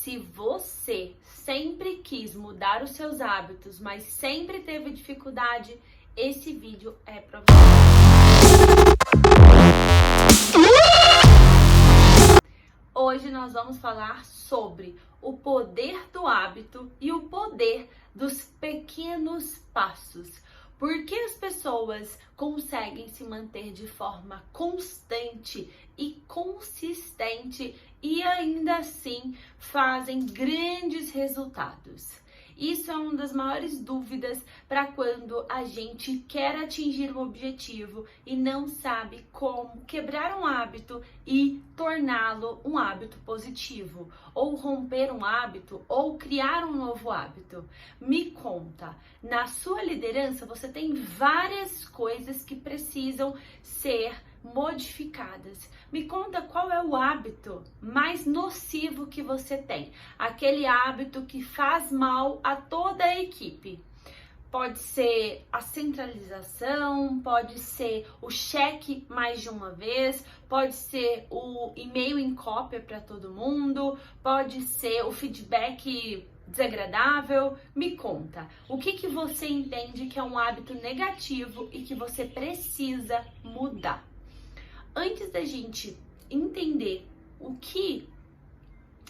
Se você sempre quis mudar os seus hábitos, mas sempre teve dificuldade, esse vídeo é para você. Hoje nós vamos falar sobre o poder do hábito e o poder dos pequenos passos. Por que as pessoas conseguem se manter de forma constante e consistente e ainda assim fazem grandes resultados? Isso é uma das maiores dúvidas para quando a gente quer atingir um objetivo e não sabe como quebrar um hábito e torná-lo um hábito positivo, ou romper um hábito, ou criar um novo hábito. Me conta, na sua liderança você tem várias coisas que precisam ser modificadas. Me conta qual é o hábito mais nocivo que você tem, aquele hábito que faz mal a toda a equipe. Pode ser a centralização, pode ser o cheque mais de uma vez, pode ser o e-mail em cópia para todo mundo, pode ser o feedback desagradável. Me conta, o que você entende que é um hábito negativo e que você precisa mudar? Antes da gente entender o que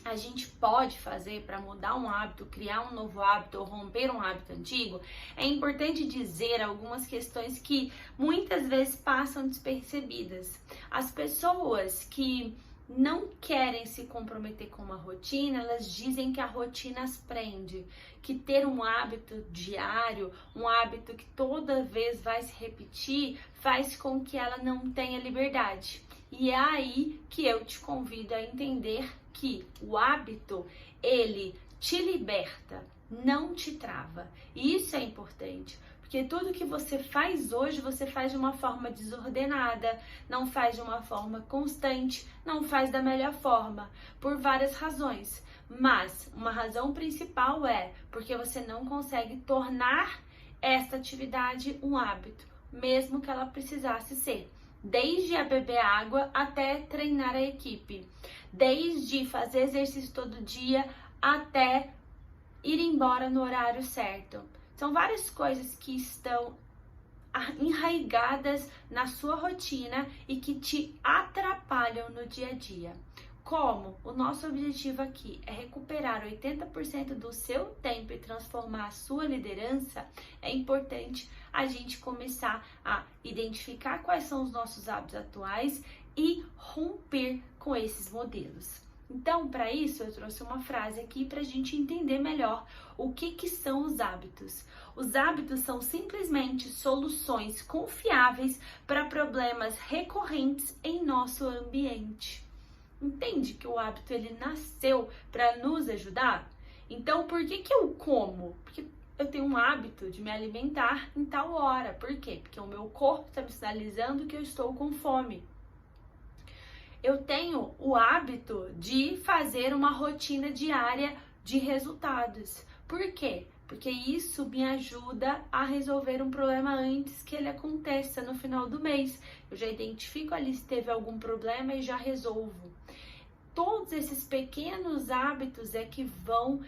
a gente pode fazer para mudar um hábito, criar um novo hábito ou romper um hábito antigo, é importante dizer algumas questões que muitas vezes passam despercebidas. As pessoas que não querem se comprometer com uma rotina, elas dizem que a rotina as prende, que ter um hábito diário, um hábito que toda vez vai se repetir, faz com que ela não tenha liberdade. E é aí que eu te convido a entender que o hábito, ele te liberta, não te trava. E isso é importante. Porque tudo que você faz hoje, você faz de uma forma desordenada, não faz de uma forma constante, não faz da melhor forma, por várias razões. Mas uma razão principal é porque você não consegue tornar esta atividade um hábito, mesmo que ela precisasse ser. Desde a beber água até treinar a equipe, desde fazer exercício todo dia até ir embora no horário certo. São várias coisas que estão enraigadas na sua rotina e que te atrapalham no dia a dia. Como o nosso objetivo aqui é recuperar 80% do seu tempo e transformar a sua liderança, é importante a gente começar a identificar quais são os nossos hábitos atuais e romper com esses modelos. Então, para isso, eu trouxe uma frase aqui para a gente entender melhor o que são os hábitos. Os hábitos são simplesmente soluções confiáveis para problemas recorrentes em nosso ambiente. Entende que o hábito ele nasceu para nos ajudar? Então, por que eu como? Porque eu tenho um hábito de me alimentar em tal hora. Por quê? Porque o meu corpo está me sinalizando que eu estou com fome. Eu tenho o hábito de fazer uma rotina diária de resultados. Por quê? Porque isso me ajuda a resolver um problema antes que ele aconteça no final do mês. Eu já identifico ali se teve algum problema e já resolvo. Todos esses pequenos hábitos é que vão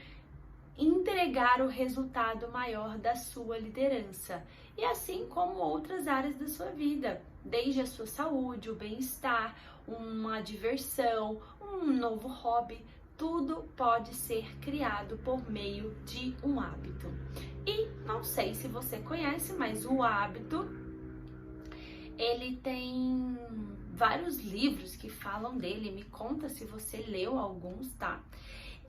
entregar o resultado maior da sua liderança. E assim como outras áreas da sua vida, desde a sua saúde, o bem-estar, uma diversão, um novo hobby, tudo pode ser criado por meio de um hábito. E não sei se você conhece, mas o hábito, ele tem vários livros que falam dele. Me conta se você leu alguns, tá?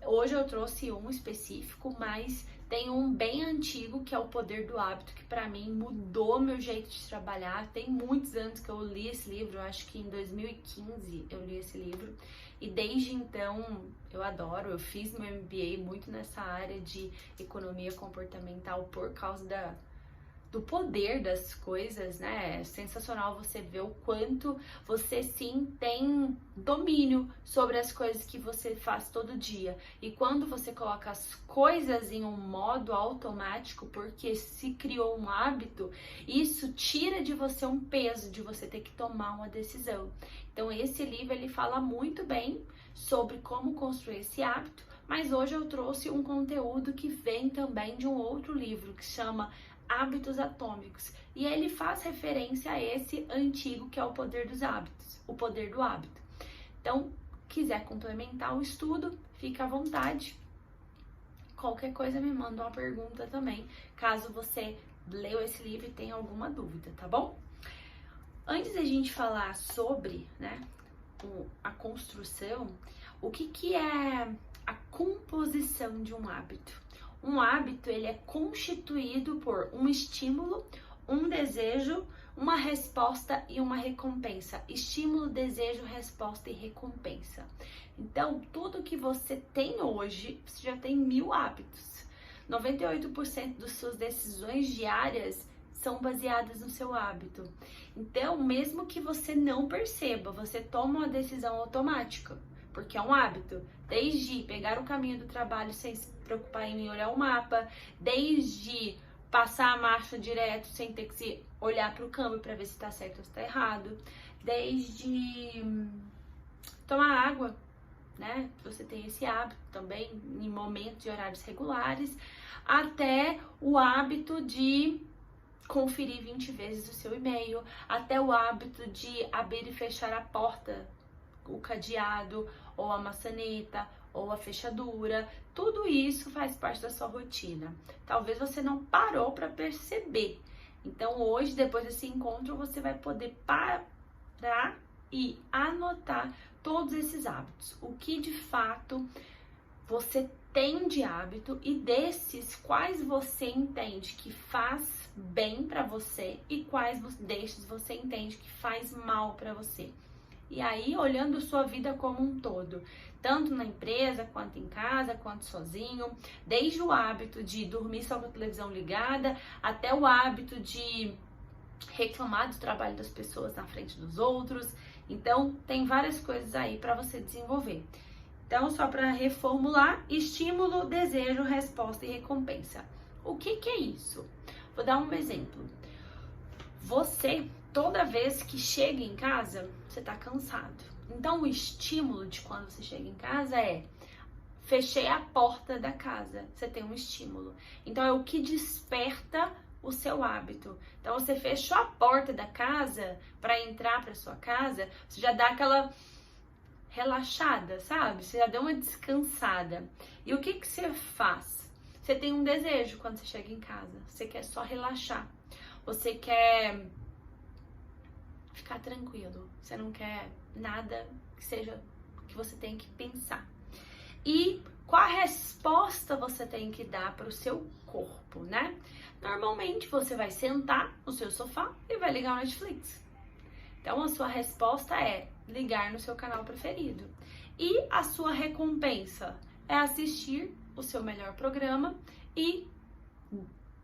Hoje eu trouxe um específico, mas tem um bem antigo que é O Poder do Hábito, que para mim mudou meu jeito de trabalhar. Tem muitos anos que eu li esse livro, eu acho que em 2015 eu li esse livro. E desde então eu adoro, eu fiz meu MBA muito nessa área de economia comportamental por causa do poder das coisas, né? É sensacional você ver o quanto você sim tem domínio sobre as coisas que você faz todo dia. E quando você coloca as coisas em um modo automático, porque se criou um hábito, isso tira de você um peso de você ter que tomar uma decisão. Então esse livro ele fala muito bem sobre como construir esse hábito, mas hoje eu trouxe um conteúdo que vem também de um outro livro que chama Hábitos Atômicos, e ele faz referência a esse antigo que é o Poder dos Hábitos, o Poder do Hábito. Então, quiser complementar o estudo, fica à vontade. Qualquer coisa me manda uma pergunta também, caso você leu esse livro e tenha alguma dúvida, tá bom? Antes da gente falar sobre, a construção, o que é a composição de um hábito? Um hábito, ele é constituído por um estímulo, um desejo, uma resposta e uma recompensa. Estímulo, desejo, resposta e recompensa. Então, tudo que você tem hoje, você já tem 1000 hábitos. 98% das suas decisões diárias são baseadas no seu hábito. Então, mesmo que você não perceba, você toma uma decisão automática, porque é um hábito. Desde pegar o caminho do trabalho sem se preocupar em olhar o mapa, desde passar a marcha direto sem ter que se olhar para o câmbio para ver se está certo ou se está errado, desde tomar água, você tem esse hábito também em momentos e horários regulares, até o hábito de conferir 20 vezes o seu e-mail, até o hábito de abrir e fechar a porta, o cadeado, ou a maçaneta, ou a fechadura. Tudo isso faz parte da sua rotina. Talvez você não parou para perceber. Então hoje, depois desse encontro, você vai poder parar e anotar todos esses hábitos. O que de fato você tem de hábito e desses, quais você entende que faz bem para você e quais desses você entende que faz mal para você. E aí, olhando sua vida como um todo, tanto na empresa, quanto em casa, quanto sozinho, desde o hábito de dormir só com a televisão ligada, até o hábito de reclamar do trabalho das pessoas na frente dos outros. Então, tem várias coisas aí para você desenvolver. Então, só para reformular, estímulo, desejo, resposta e recompensa. O que é isso? Vou dar um exemplo. Você, toda vez que chega em casa, você tá cansado. Então, o estímulo de quando você chega em casa é: fechei a porta da casa. Você tem um estímulo. Então, é o que desperta o seu hábito. Então, você fechou a porta da casa para entrar para sua casa, você já dá aquela relaxada, sabe? Você já deu uma descansada. E o que você faz? Você tem um desejo quando você chega em casa. Você quer só relaxar. Você quer ficar tranquilo. Você não quer nada que seja que você tenha que pensar. E qual a resposta você tem que dar para o seu corpo, Normalmente você vai sentar no seu sofá e vai ligar o Netflix. Então a sua resposta é ligar no seu canal preferido. E a sua recompensa é assistir o seu melhor programa e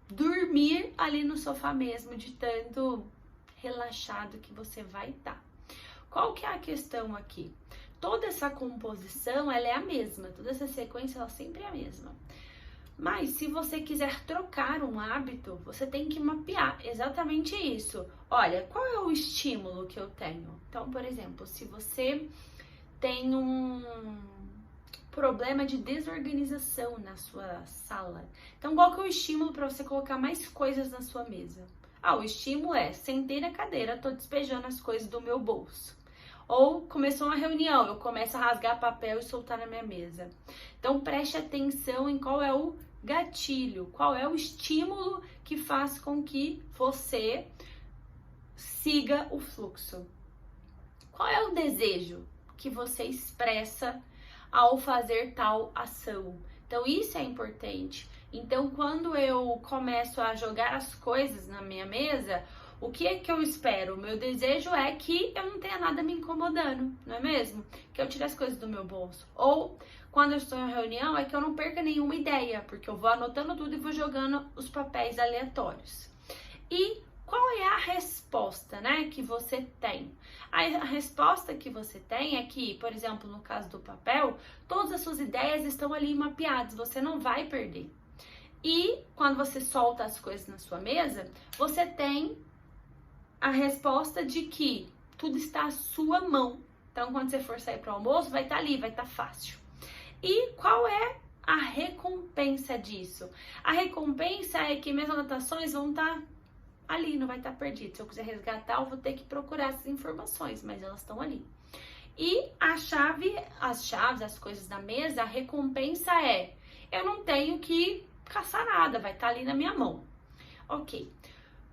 dormir ali no sofá mesmo, de tanto relaxado que você vai estar. Qual que é a questão aqui? Toda essa composição, ela é a mesma, toda essa sequência, ela sempre é a mesma. Mas se você quiser trocar um hábito, você tem que mapear exatamente isso. Olha, qual é o estímulo que eu tenho? Então, por exemplo, se você tem um problema de desorganização na sua sala, então qual que é o estímulo para você colocar mais coisas na sua mesa? O estímulo é: sentei na cadeira, tô despejando as coisas do meu bolso. Ou começou uma reunião, eu começo a rasgar papel e soltar na minha mesa. Então preste atenção em qual é o gatilho, qual é o estímulo que faz com que você siga o fluxo. Qual é o desejo que você expressa ao fazer tal ação? Então isso é importante. Então quando eu começo a jogar as coisas na minha mesa, o que é que eu espero? O meu desejo é que eu não tenha nada me incomodando, não é mesmo? Que eu tire as coisas do meu bolso. Ou, quando eu estou em reunião, é que eu não perca nenhuma ideia, porque eu vou anotando tudo e vou jogando os papéis aleatórios. E qual é a resposta, que você tem? A resposta que você tem é que, por exemplo, no caso do papel, todas as suas ideias estão ali mapeadas, você não vai perder. E quando você solta as coisas na sua mesa, você tem a resposta de que tudo está à sua mão. Então, quando você for sair para o almoço, vai estar ali, vai estar fácil. E qual é a recompensa disso? A recompensa é que minhas anotações vão estar ali, não vai estar perdido. Se eu quiser resgatar, eu vou ter que procurar essas informações, mas elas estão ali. E as chaves, as coisas da mesa, a recompensa é: eu não tenho que caçar nada, vai estar ali na minha mão. Ok.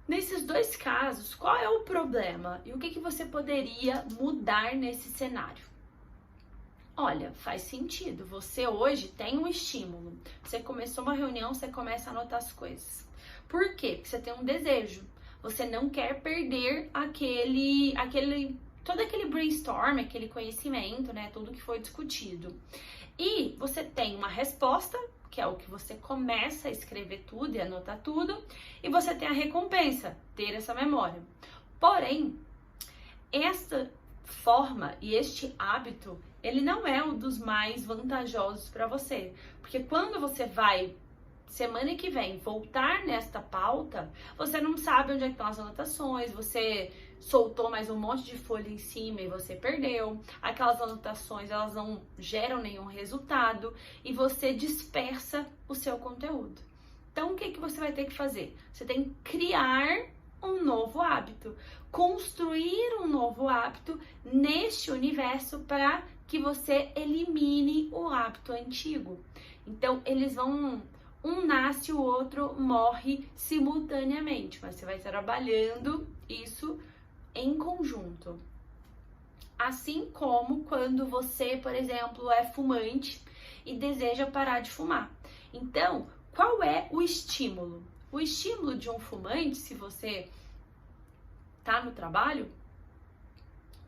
Nesses dois casos, qual é o problema? E o que você poderia mudar nesse cenário? Olha, faz sentido. Você hoje tem um estímulo. Você começou uma reunião, você começa a anotar as coisas. Por quê? Porque você tem um desejo. Você não quer perder todo aquele brainstorm, aquele conhecimento, né? Tudo que foi discutido. E você tem uma resposta, que é o que você começa a escrever tudo e anotar tudo, e você tem a recompensa, ter essa memória. Porém, esta forma e este hábito, ele não é um dos mais vantajosos para você, porque quando você vai, semana que vem, voltar nesta pauta, você não sabe onde é que estão as anotações, você soltou mais um monte de folha em cima e você perdeu. Aquelas anotações, elas não geram nenhum resultado e você dispersa o seu conteúdo. Então, o que você vai ter que fazer? Você tem que criar um novo hábito, construir um novo hábito neste universo para que você elimine o hábito antigo. Então, eles vão... Um nasce, o outro morre simultaneamente, mas você vai trabalhando isso em conjunto. Assim como quando você, por exemplo, é fumante e deseja parar de fumar. Então, qual é o estímulo? O estímulo de um fumante, se você tá no trabalho,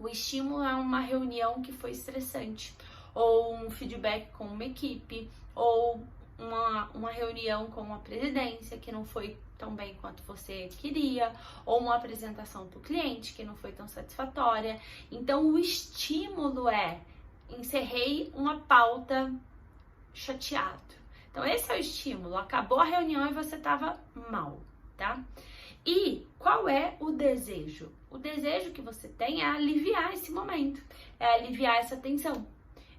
o estímulo é uma reunião que foi estressante, ou um feedback com uma equipe, ou uma reunião com a presidência que não foi tão bem quanto você queria, ou uma apresentação para o cliente que não foi tão satisfatória. Então, o estímulo é: encerrei uma pauta chateado. Então, esse é o estímulo. Acabou a reunião e você estava mal, tá? E qual é o desejo? O desejo que você tem é aliviar esse momento, é aliviar essa tensão.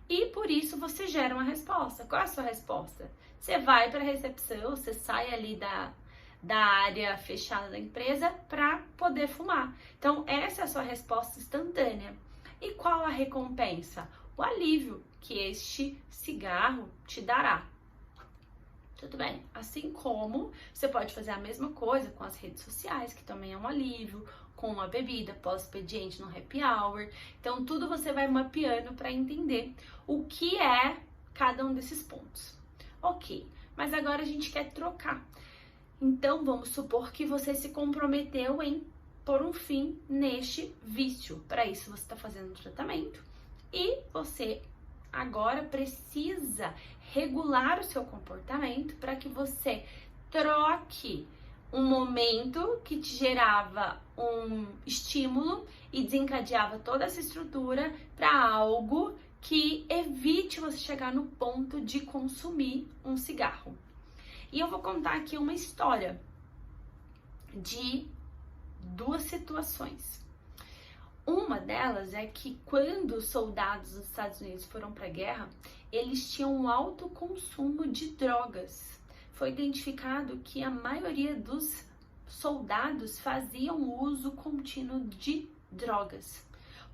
E por isso você gera uma resposta. Qual é a sua resposta? Você vai para a recepção, você sai ali da área fechada da empresa para poder fumar. Então, essa é a sua resposta instantânea. E qual a recompensa? O alívio que este cigarro te dará. Tudo bem? Assim como você pode fazer a mesma coisa com as redes sociais, que também é um alívio, com a bebida pós-expediente no happy hour. Então, tudo você vai mapeando para entender o que é cada um desses pontos. Ok, mas agora a gente quer trocar. Então, vamos supor que você se comprometeu em pôr um fim neste vício. Para isso, você está fazendo um tratamento e você agora precisa regular o seu comportamento para que você troque um momento que te gerava um estímulo e desencadeava toda essa estrutura para algo que evite você chegar no ponto de consumir um cigarro. E eu vou contar aqui uma história de duas situações. Uma delas é que quando os soldados dos Estados Unidos foram para a guerra, eles tinham um alto consumo de drogas. Foi identificado que a maioria dos soldados faziam uso contínuo de drogas.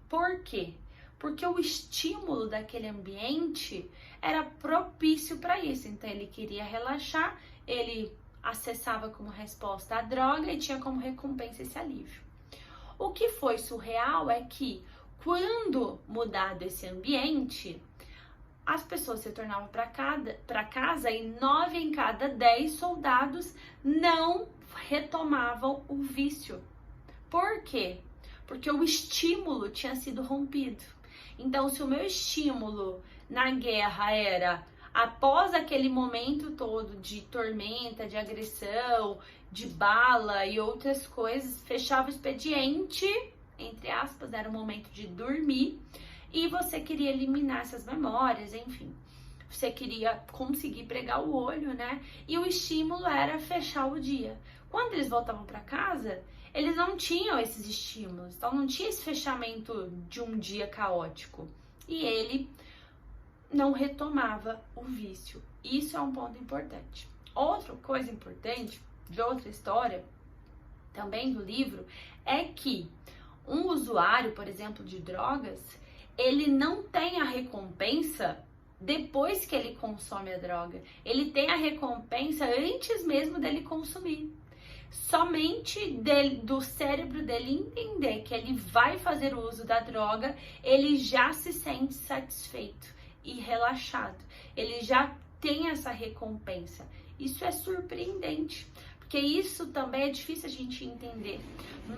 Por quê? Porque o estímulo daquele ambiente era propício para isso. Então, ele queria relaxar, ele acessava como resposta a droga e tinha como recompensa esse alívio. O que foi surreal é que, quando mudado esse ambiente, as pessoas se tornavam para casa e 9 em cada 10 soldados não retomavam o vício. Por quê? Porque o estímulo tinha sido rompido. Então, se o meu estímulo na guerra era, após aquele momento todo de tormenta, de agressão, de bala e outras coisas, fechava o expediente, entre aspas, era o momento de dormir, e você queria eliminar essas memórias, enfim. Você queria conseguir pregar o olho, né? E o estímulo era fechar o dia. Quando eles voltavam para casa, eles não tinham esses estímulos, então não tinha esse fechamento de um dia caótico. E ele não retomava o vício. Isso é um ponto importante. Outra coisa importante de outra história, também do livro, é que um usuário, por exemplo, de drogas, ele não tem a recompensa depois que ele consome a droga. Ele tem a recompensa antes mesmo dele consumir. Somente do cérebro dele entender que ele vai fazer uso da droga, ele já se sente satisfeito e relaxado. Ele já tem essa recompensa. Isso é surpreendente, porque isso também é difícil a gente entender.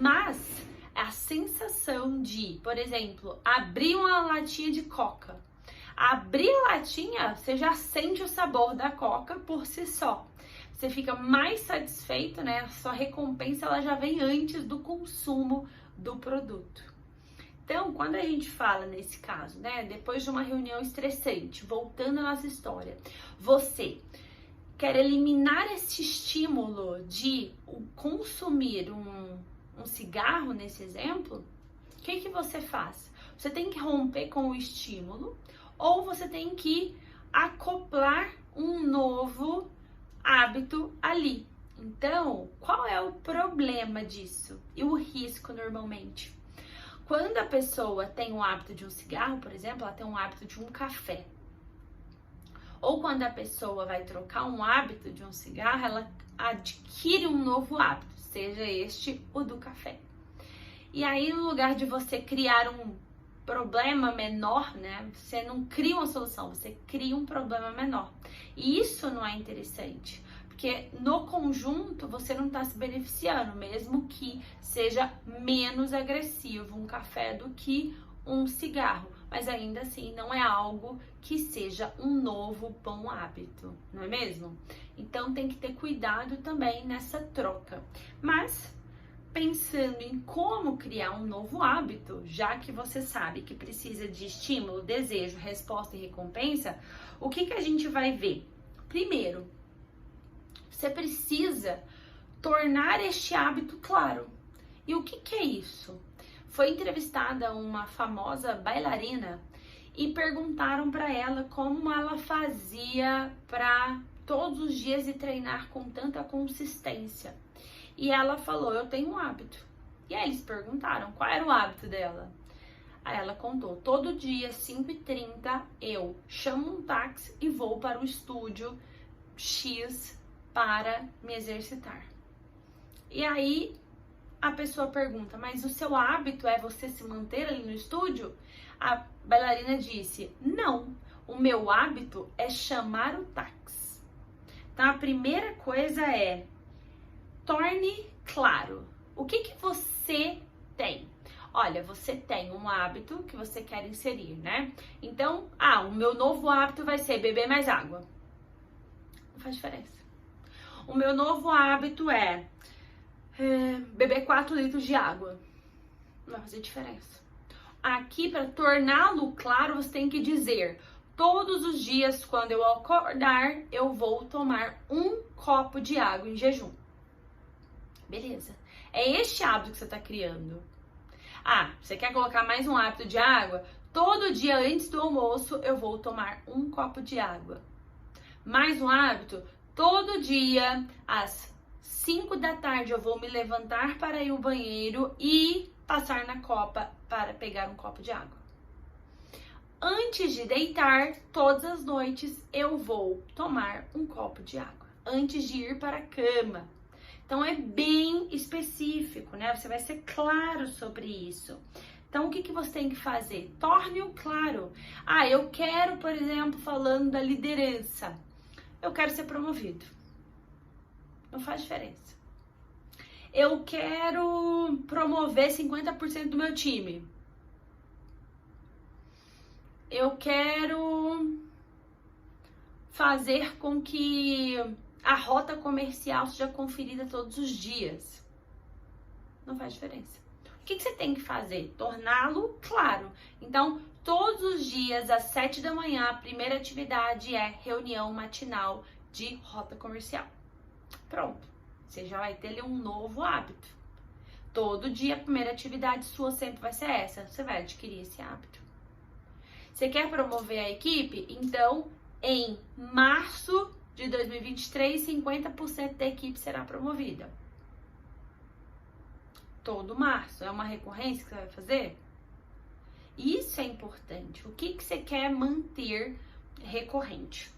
Mas a sensação de, por exemplo, abrir uma latinha de coca. Abrir a latinha, você já sente o sabor da coca por si só. Você fica mais satisfeito, né? A sua recompensa ela já vem antes do consumo do produto. Então, quando a gente fala nesse caso, né? Depois de uma reunião estressante, voltando à nossa história, você quer eliminar esse estímulo de consumir um cigarro, nesse exemplo, o que você faz? Você tem que romper com o estímulo ou você tem que acoplar um novo hábito ali. Então, qual é o problema disso e o risco normalmente? Quando a pessoa tem o hábito de um cigarro, por exemplo, ela tem um hábito de um café. Ou quando a pessoa vai trocar um hábito de um cigarro, ela adquire um novo hábito, seja este o do café. E aí, no lugar de você criar um problema menor, né? Você não cria uma solução, você cria um problema menor. E isso não é interessante, porque no conjunto você não está se beneficiando, mesmo que seja menos agressivo um café do que um cigarro. Mas ainda assim não é algo que seja um novo bom hábito, não é mesmo? Então tem que ter cuidado também nessa troca. Mas pensando em como criar um novo hábito, já que você sabe que precisa de estímulo, desejo, resposta e recompensa, o que a gente vai ver? Primeiro, você precisa tornar este hábito claro. E o que é isso? Foi entrevistada uma famosa bailarina e perguntaram para ela como ela fazia para todos os dias ir treinar com tanta consistência. E ela falou, eu tenho um hábito. E aí eles perguntaram qual era o hábito dela. Aí ela contou, todo dia, 5h30, eu chamo um táxi e vou para o estúdio X para me exercitar. E aí a pessoa pergunta, mas o seu hábito é você se manter ali no estúdio? A bailarina disse, não, o meu hábito é chamar o táxi. Então a primeira coisa é, torne claro, o que você tem? Olha, você tem um hábito que você quer inserir, né? Então, o meu novo hábito vai ser beber mais água. Não faz diferença. O meu novo hábito é beber 4 litros de água. Não vai fazer diferença. Aqui, para torná-lo claro, você tem que dizer, todos os dias, quando eu acordar, eu vou tomar 1 copo de água em jejum. Beleza. É este hábito que você está criando. Você quer colocar mais um hábito de água? Todo dia antes do almoço eu vou tomar 1 copo de água. Mais um hábito? Todo dia às 5 da tarde eu vou me levantar para ir ao banheiro e passar na copa para pegar um copo de água. Antes de deitar, todas as noites eu vou tomar 1 copo de água. Antes de ir para a cama. Então, é bem específico, né? Você vai ser claro sobre isso. Então, o que você tem que fazer? Torne-o claro. Eu quero, por exemplo, falando da liderança. Eu quero ser promovido. Não faz diferença. Eu quero promover 50% do meu time. Eu quero fazer com que a rota comercial seja conferida todos os dias. Não faz diferença. O que você tem que fazer? Torná-lo claro. Então, todos os dias, às 7 da manhã, a primeira atividade é reunião matinal de rota comercial. Pronto. Você já vai ter ali um novo hábito. Todo dia a primeira atividade sua sempre vai ser essa. Você vai adquirir esse hábito. Você quer promover a equipe? Então, em março de 2023, 50% da equipe será promovida. Todo março. É uma recorrência que você vai fazer? Isso é importante. O que você quer manter recorrente?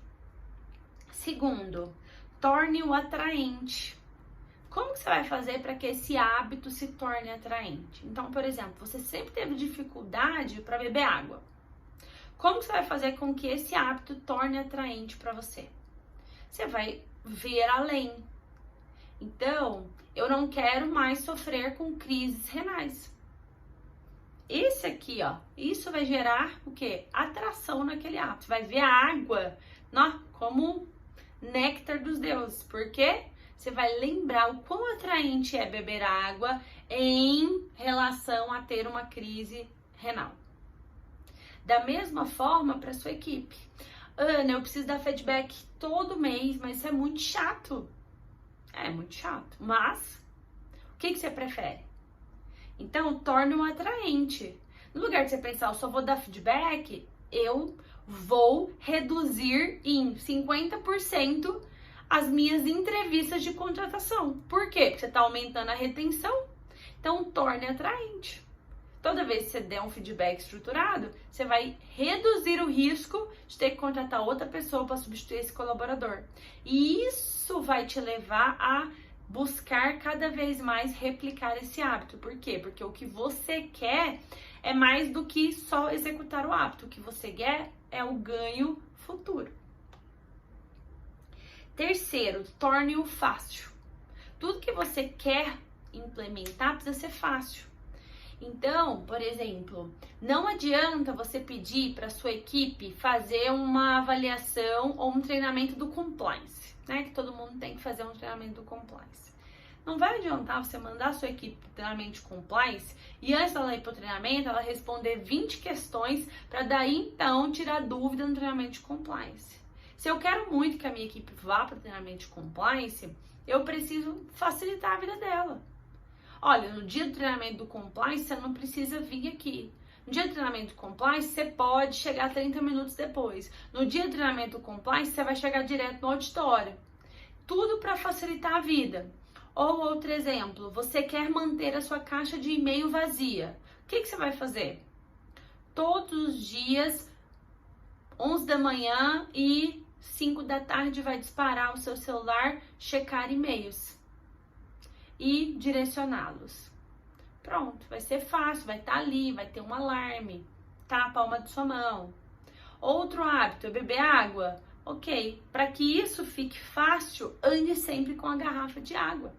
Segundo, torne-o atraente. Como que você vai fazer para que esse hábito se torne atraente? Então, por exemplo, você sempre teve dificuldade para beber água. Como que você vai fazer com que esse hábito torne atraente para você? Você vai ver além. Então, eu não quero mais sofrer com crises renais. Esse aqui, ó, isso vai gerar o quê? Atração naquele hábito. Vai ver a água, como néctar dos deuses. Por quê? Você vai lembrar o quão atraente é beber água em relação a ter uma crise renal. Da mesma forma para sua equipe. Ana, eu preciso dar feedback todo mês, mas isso é muito chato. É muito chato. Mas, o que você prefere? Então, torne-o atraente. No lugar de você pensar, eu só vou dar feedback, eu vou reduzir em 50% as minhas entrevistas de contratação. Por quê? Porque você está aumentando a retenção. Então, torne atraente. Toda vez que você der um feedback estruturado, você vai reduzir o risco de ter que contratar outra pessoa para substituir esse colaborador. E isso vai te levar a buscar cada vez mais replicar esse hábito. Por quê? Porque o que você quer é mais do que só executar o hábito. O que você quer é o ganho futuro. Terceiro, torne-o fácil. Tudo que você quer implementar precisa ser fácil. Então, por exemplo, não adianta você pedir para sua equipe fazer uma avaliação ou um treinamento do compliance, né? Que todo mundo tem que fazer um treinamento do compliance. Não vai adiantar você mandar a sua equipe para o treinamento de compliance e antes dela ir para o treinamento, ela responder 20 questões para daí então tirar dúvida no treinamento de compliance. Se eu quero muito que a minha equipe vá para o treinamento de compliance, eu preciso facilitar a vida dela. Olha, no dia do treinamento do compliance, você não precisa vir aqui. No dia do treinamento do compliance, você pode chegar 30 minutos depois. No dia do treinamento do compliance, você vai chegar direto no auditório. Tudo para facilitar a vida. Ou outro exemplo, você quer manter a sua caixa de e-mail vazia. O que você vai fazer? Todos os dias, 11 da manhã e 5 da tarde, vai disparar o seu celular, checar e-mails e direcioná-los. Pronto, vai ser fácil, vai estar ali, vai ter um alarme, tá? A palma de sua mão. Outro hábito é beber água. Ok, para que isso fique fácil, ande sempre com a garrafa de água.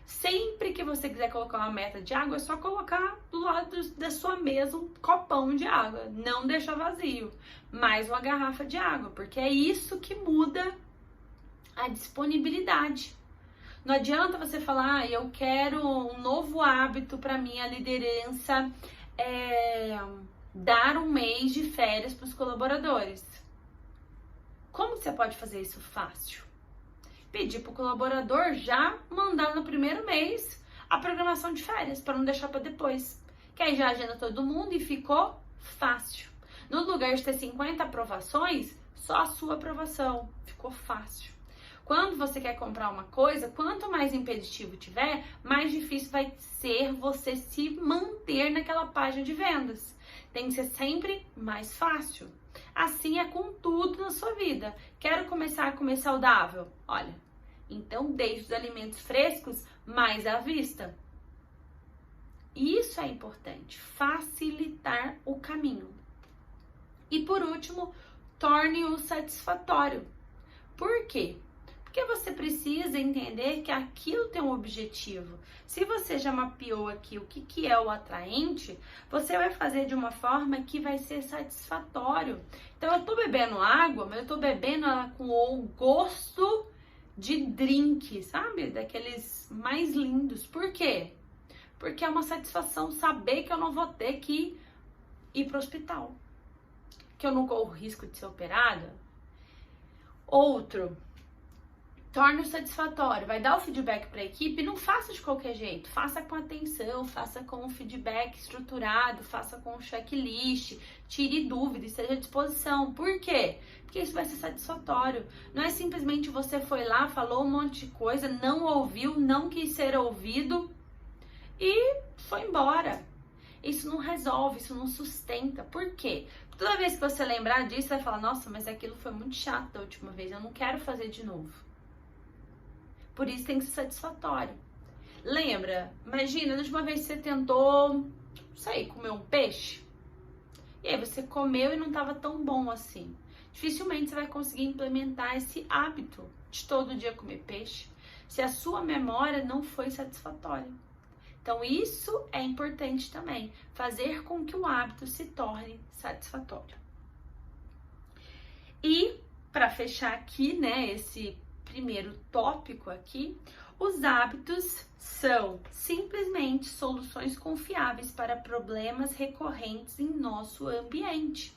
Sempre que você quiser colocar uma meta de água, é só colocar do lado da sua mesa um copão de água. Não deixar vazio, mais uma garrafa de água, porque é isso que muda a disponibilidade. Não adianta você falar, eu quero um novo hábito para minha liderança, dar um mês de férias para os colaboradores. Como você pode fazer isso fácil? Pedir para o colaborador já mandar no primeiro mês a programação de férias, para não deixar para depois. Que aí já agenda todo mundo e ficou fácil. No lugar de ter 50 aprovações, só a sua aprovação. Ficou fácil. Quando você quer comprar uma coisa, quanto mais impeditivo tiver, mais difícil vai ser você se manter naquela página de vendas. Tem que ser sempre mais fácil. Assim é com tudo na sua vida. Quero começar a comer saudável? Olha, então deixe os alimentos frescos mais à vista. Isso é importante, facilitar o caminho. E por último, torne-o satisfatório. Por quê? Porque você precisa entender que aquilo tem um objetivo. Se você já mapeou aqui o que é o atraente, você vai fazer de uma forma que vai ser satisfatório. Então, eu tô bebendo água, mas eu tô bebendo ela com o gosto de drink, sabe? Daqueles mais lindos. Por quê? Porque é uma satisfação saber que eu não vou ter que ir pro hospital. Que eu não corro risco de ser operada. Outro, Torne o satisfatório, vai dar o feedback para a equipe, não faça de qualquer jeito, faça com atenção, faça com um feedback estruturado, faça com um checklist, tire dúvidas, esteja à disposição. Por quê? Porque isso vai ser satisfatório. Não é simplesmente você foi lá, falou um monte de coisa, não ouviu, não quis ser ouvido e foi embora. Isso não resolve, isso não sustenta. Por quê? Toda vez que você lembrar disso, você vai falar, nossa, mas aquilo foi muito chato da última vez, eu não quero fazer de novo. Por isso tem que ser satisfatório. Lembra? Imagina, da última vez que você tentou, não sei, comer um peixe. E aí você comeu e não estava tão bom assim. Dificilmente você vai conseguir implementar esse hábito de todo dia comer peixe, se a sua memória não foi satisfatória. Então isso é importante também, fazer com que o hábito se torne satisfatório. E para fechar aqui, né, esse primeiro tópico aqui, os hábitos são simplesmente soluções confiáveis para problemas recorrentes em nosso ambiente.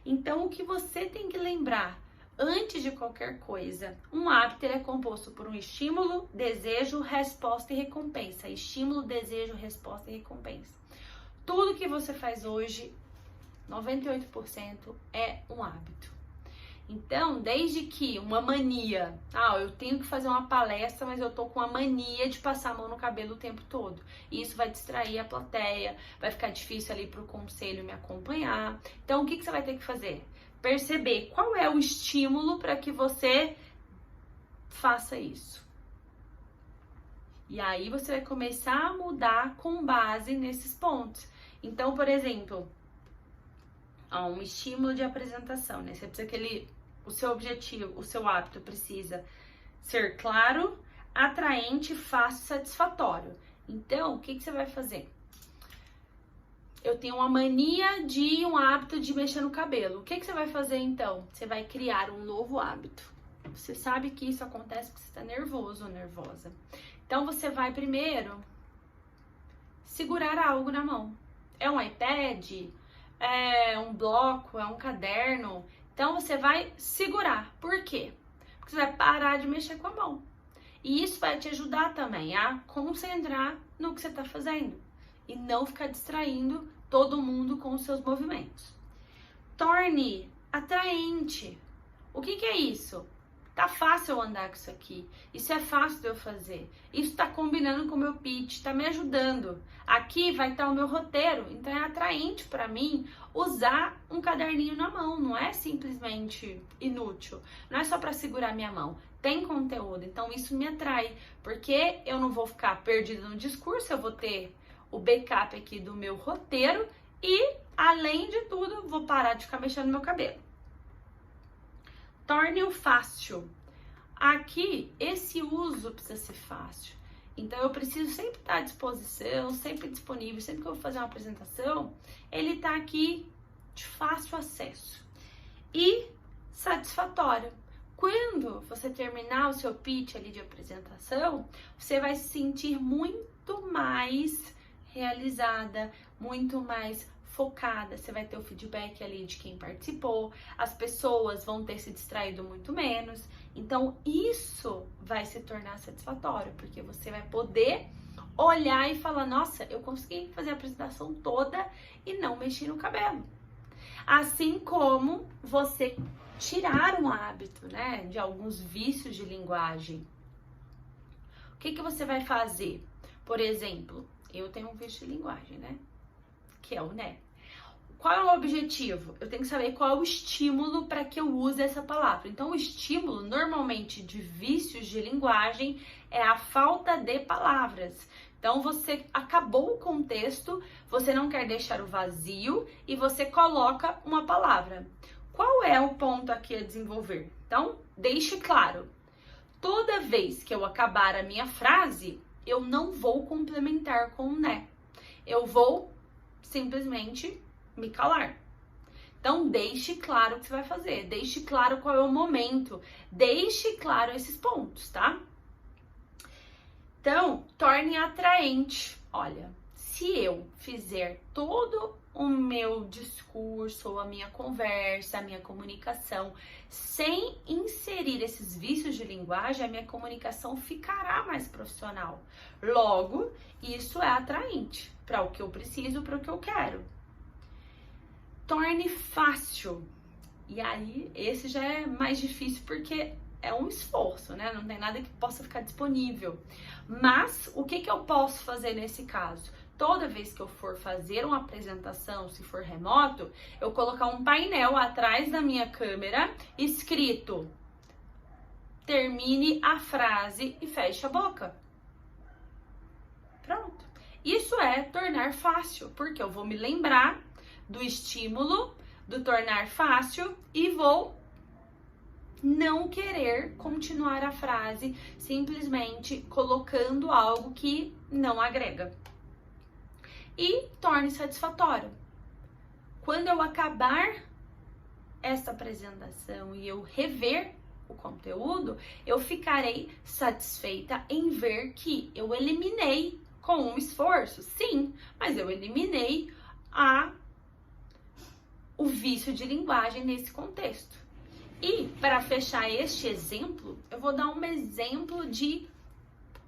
Então, o que você tem que lembrar antes de qualquer coisa, um hábito é composto por um estímulo, desejo, resposta e recompensa. Estímulo, desejo, resposta e recompensa. Tudo que você faz hoje, 98% é um hábito. Então, desde que uma mania, eu tenho que fazer uma palestra, mas eu tô com a mania de passar a mão no cabelo o tempo todo. E isso vai distrair a plateia, vai ficar difícil ali pro conselho me acompanhar. Então, o que você vai ter que fazer? Perceber qual é o estímulo para que você faça isso. E aí você vai começar a mudar com base nesses pontos. Então, por exemplo, um estímulo de apresentação, né? Você precisa que o seu objetivo, o seu hábito precisa ser claro, atraente, fácil, satisfatório. Então, o que você vai fazer? Eu tenho uma mania de um hábito de mexer no cabelo. O que você vai fazer então? Você vai criar um novo hábito. Você sabe que isso acontece porque você está nervoso ou nervosa. Então, você vai primeiro segurar algo na mão. É um iPad? É um bloco, é um caderno. Então você vai segurar. Por quê? Porque você vai parar de mexer com a mão. E isso vai te ajudar também a concentrar no que você está fazendo e não ficar distraindo todo mundo com os seus movimentos. Torne atraente. O que é isso? Tá fácil eu andar com isso aqui. Isso é fácil de eu fazer. Isso tá combinando com o meu pitch, tá me ajudando. Aqui vai estar o meu roteiro. Então é atraente para mim usar um caderninho na mão. Não é simplesmente inútil. Não é só para segurar minha mão. Tem conteúdo. Então isso me atrai. Porque eu não vou ficar perdida no discurso. Eu vou ter o backup aqui do meu roteiro. E, além de tudo, vou parar de ficar mexendo no meu cabelo. Torne-o fácil. Aqui, esse uso precisa ser fácil. Então, eu preciso sempre estar à disposição, sempre disponível. Sempre que eu vou fazer uma apresentação, ele está aqui de fácil acesso. E satisfatório. Quando você terminar o seu pitch ali de apresentação, você vai se sentir muito mais realizada, muito mais focada, você vai ter o feedback ali de quem participou, as pessoas vão ter se distraído muito menos, então isso vai se tornar satisfatório, porque você vai poder olhar e falar, nossa, eu consegui fazer a apresentação toda e não mexi no cabelo. Assim como você tirar um hábito, né, de alguns vícios de linguagem. O que você vai fazer? Por exemplo, eu tenho um vício de linguagem, né, que é o né. Qual é o objetivo? Eu tenho que saber qual é o estímulo para que eu use essa palavra. Então, o estímulo, normalmente, de vícios de linguagem é a falta de palavras. Então, você acabou o contexto, você não quer deixar o vazio e você coloca uma palavra. Qual é o ponto aqui a desenvolver? Então, deixe claro. Toda vez que eu acabar a minha frase, eu não vou complementar com um né. Eu vou simplesmente me calar. Então, deixe claro o que você vai fazer. Deixe claro qual é o momento. Deixe claro esses pontos, tá? Então, torne atraente. Olha, se eu fizer todo o meu discurso, ou a minha conversa, a minha comunicação, sem inserir esses vícios de linguagem, a minha comunicação ficará mais profissional. Logo, isso é atraente para o que eu preciso, para o que eu quero. Torne fácil. E aí, esse já é mais difícil porque é um esforço, né? Não tem nada que possa ficar disponível. Mas, o que eu posso fazer nesse caso? Toda vez que eu for fazer uma apresentação, se for remoto, eu colocar um painel atrás da minha câmera escrito: termine a frase e feche a boca. Pronto. Isso é tornar fácil, porque eu vou me lembrar do estímulo, do tornar fácil e vou não querer continuar a frase simplesmente colocando algo que não agrega. E torne satisfatório. Quando eu acabar essa apresentação e eu rever o conteúdo, eu ficarei satisfeita em ver que eu eliminei com um esforço, sim, mas eu eliminei o vício de linguagem nesse contexto. E para fechar este exemplo, eu vou dar um exemplo de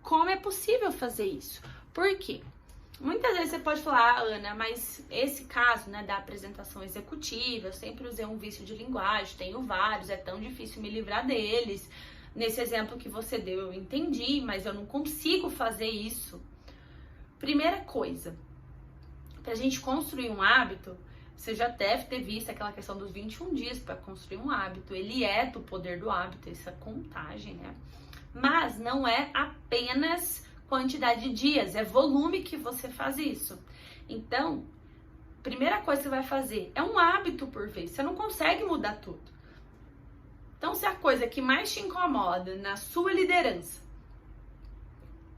como é possível fazer isso. Por quê? Muitas vezes você pode falar, Ana, mas esse caso, né, da apresentação executiva, eu sempre usei um vício de linguagem, tenho vários, é tão difícil me livrar deles. Nesse exemplo que você deu, eu entendi, mas eu não consigo fazer isso. Primeira coisa, pra gente construir um hábito, você já deve ter visto aquela questão dos 21 dias para construir um hábito. Ele é do poder do hábito, essa contagem, né? Mas não é apenas quantidade de dias, é volume que você faz isso. Então, primeira coisa que você vai fazer é um hábito por vez. Você não consegue mudar tudo. Então, se a coisa que mais te incomoda na sua liderança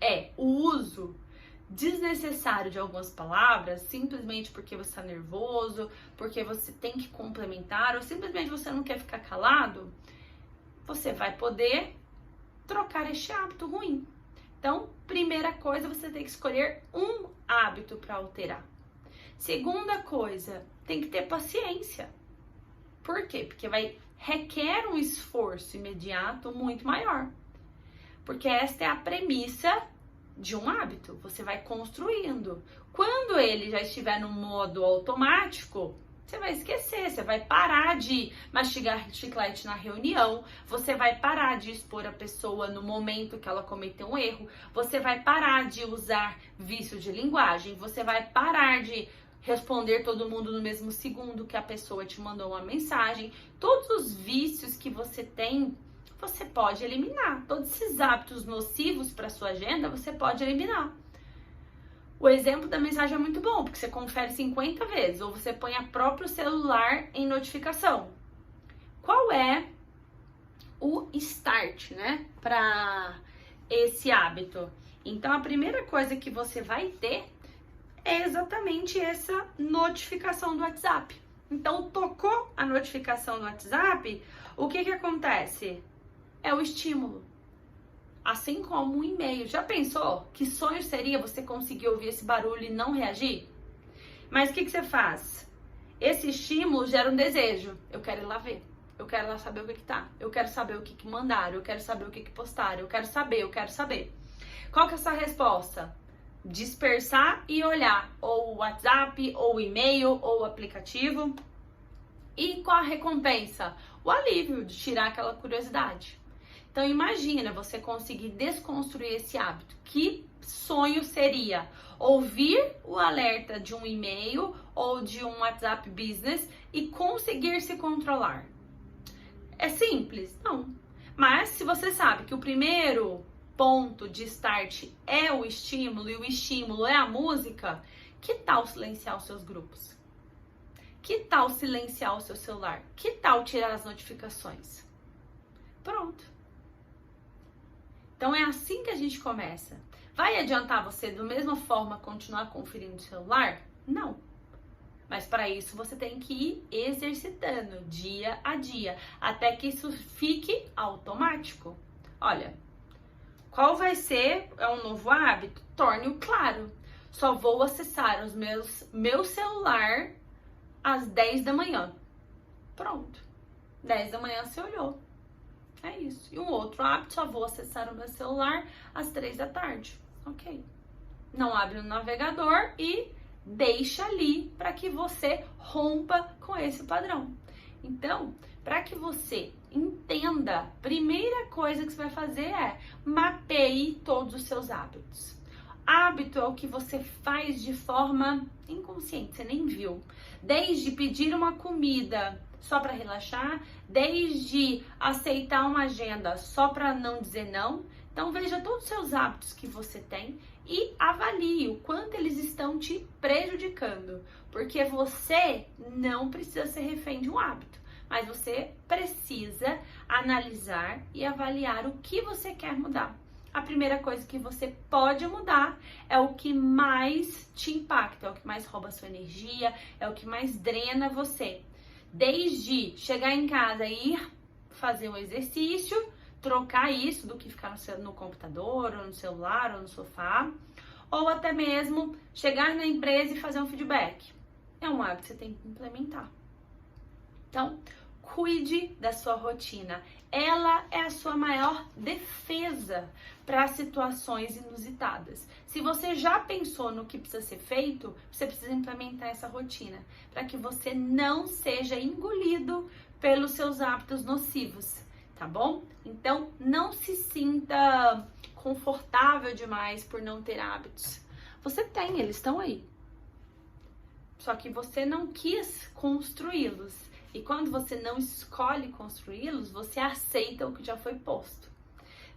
é o uso desnecessário de algumas palavras, simplesmente porque você está nervoso, porque você tem que complementar, ou simplesmente você não quer ficar calado, você vai poder trocar este hábito ruim. Então, primeira coisa, você tem que escolher um hábito para alterar. Segunda coisa, tem que ter paciência. Por quê? Porque requer um esforço imediato muito maior. Porque esta é a premissa de um hábito. Você vai construindo. Quando ele já estiver no modo automático, você vai esquecer, você vai parar de mastigar chiclete na reunião, você vai parar de expor a pessoa no momento que ela cometeu um erro, você vai parar de usar vício de linguagem, você vai parar de responder todo mundo no mesmo segundo que a pessoa te mandou uma mensagem. Todos os vícios que você tem, você pode eliminar. Todos esses hábitos nocivos para sua agenda, você pode eliminar. O exemplo da mensagem é muito bom, porque você confere 50 vezes, ou você põe o próprio celular em notificação. Qual é o start, né, para esse hábito? Então, a primeira coisa que você vai ter é exatamente essa notificação do WhatsApp. Então, tocou a notificação do WhatsApp, o que acontece? É o estímulo. Assim como um e-mail. Já pensou que sonho seria você conseguir ouvir esse barulho e não reagir? Mas o que você faz? Esse estímulo gera um desejo. Eu quero ir lá ver. Eu quero lá saber o que tá. Eu quero saber o que mandaram. Eu quero saber o que postaram. Eu quero saber. Qual que é a sua resposta? Dispersar e olhar ou o WhatsApp, ou o e-mail, ou o aplicativo. E qual a recompensa? O alívio de tirar aquela curiosidade. Então imagina você conseguir desconstruir esse hábito. Que sonho seria ouvir o alerta de um e-mail ou de um WhatsApp Business e conseguir se controlar? É simples? Não. Mas se você sabe que o primeiro ponto de start é o estímulo e o estímulo é a música, que tal silenciar os seus grupos? Que tal silenciar o seu celular? Que tal tirar as notificações? Pronto. Então é assim que a gente começa. Vai adiantar você, da mesma forma, continuar conferindo o celular? Não. Mas para isso você tem que ir exercitando dia a dia, até que isso fique automático. Olha, qual vai ser um novo hábito? Torne-o claro. Só vou acessar meu celular às 10 da manhã. Pronto. 10 da manhã você olhou. É isso. E um outro hábito, só vou acessar o meu celular às 3 da tarde. Ok. Não abre o navegador e deixa ali para que você rompa com esse padrão. Então, para que você entenda, a primeira coisa que você vai fazer é mapeie todos os seus hábitos. Hábito é o que você faz de forma inconsciente, você nem viu. Desde pedir uma comida só para relaxar, desde aceitar uma agenda só para não dizer não. Então veja todos os seus hábitos que você tem e avalie o quanto eles estão te prejudicando, porque você não precisa ser refém de um hábito, mas você precisa analisar e avaliar o que você quer mudar. A primeira coisa que você pode mudar é o que mais te impacta, é o que mais rouba a sua energia, é o que mais drena você. Desde chegar em casa e ir fazer um exercício, trocar isso do que ficar no computador, ou no celular, ou no sofá, ou até mesmo chegar na empresa e fazer um feedback. É um hábito que você tem que implementar. Então, cuide da sua rotina. Ela é a sua maior defesa para situações inusitadas. Se você já pensou no que precisa ser feito, você precisa implementar essa rotina para que você não seja engolido pelos seus hábitos nocivos, tá bom? Então, não se sinta confortável demais por não ter hábitos. Você tem, eles estão aí. Só que você não quis construí-los. E quando você não escolhe construí-los, você aceita o que já foi posto.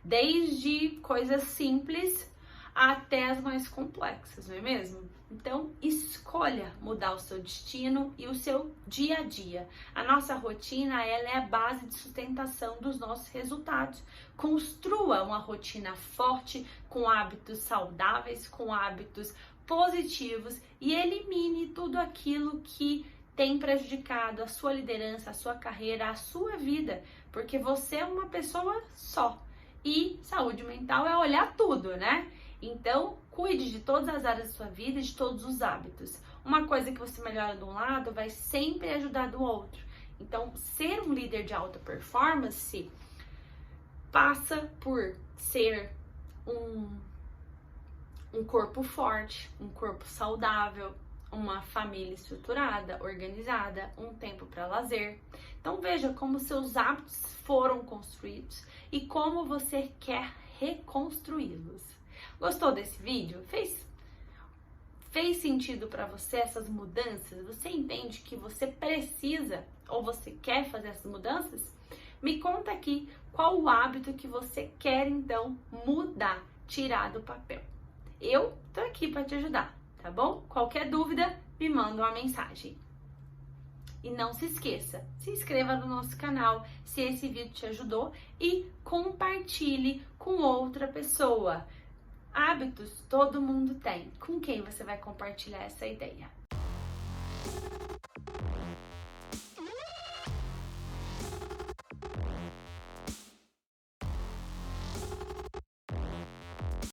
Desde coisas simples até as mais complexas, não é mesmo? Então, escolha mudar o seu destino e o seu dia a dia. A nossa rotina, ela é a base de sustentação dos nossos resultados. Construa uma rotina forte, com hábitos saudáveis, com hábitos positivos e elimine tudo aquilo que tem prejudicado a sua liderança, a sua carreira, a sua vida, porque você é uma pessoa só. E saúde mental é olhar tudo, né? Então, cuide de todas as áreas da sua vida e de todos os hábitos. Uma coisa que você melhora de um lado vai sempre ajudar do outro. Então, ser um líder de alta performance passa por ser um corpo forte, um corpo saudável, uma família estruturada, organizada, um tempo para lazer. Então veja como seus hábitos foram construídos e como você quer reconstruí-los. Gostou desse vídeo? Fez sentido para você essas mudanças? Você entende que você precisa ou você quer fazer essas mudanças? Me conta aqui qual o hábito que você quer então mudar, tirar do papel. Eu tô aqui para te ajudar, tá bom? Qualquer dúvida, me manda uma mensagem. E não se esqueça, se inscreva no nosso canal se esse vídeo te ajudou e compartilhe com outra pessoa. Hábitos todo mundo tem. Com quem você vai compartilhar essa ideia?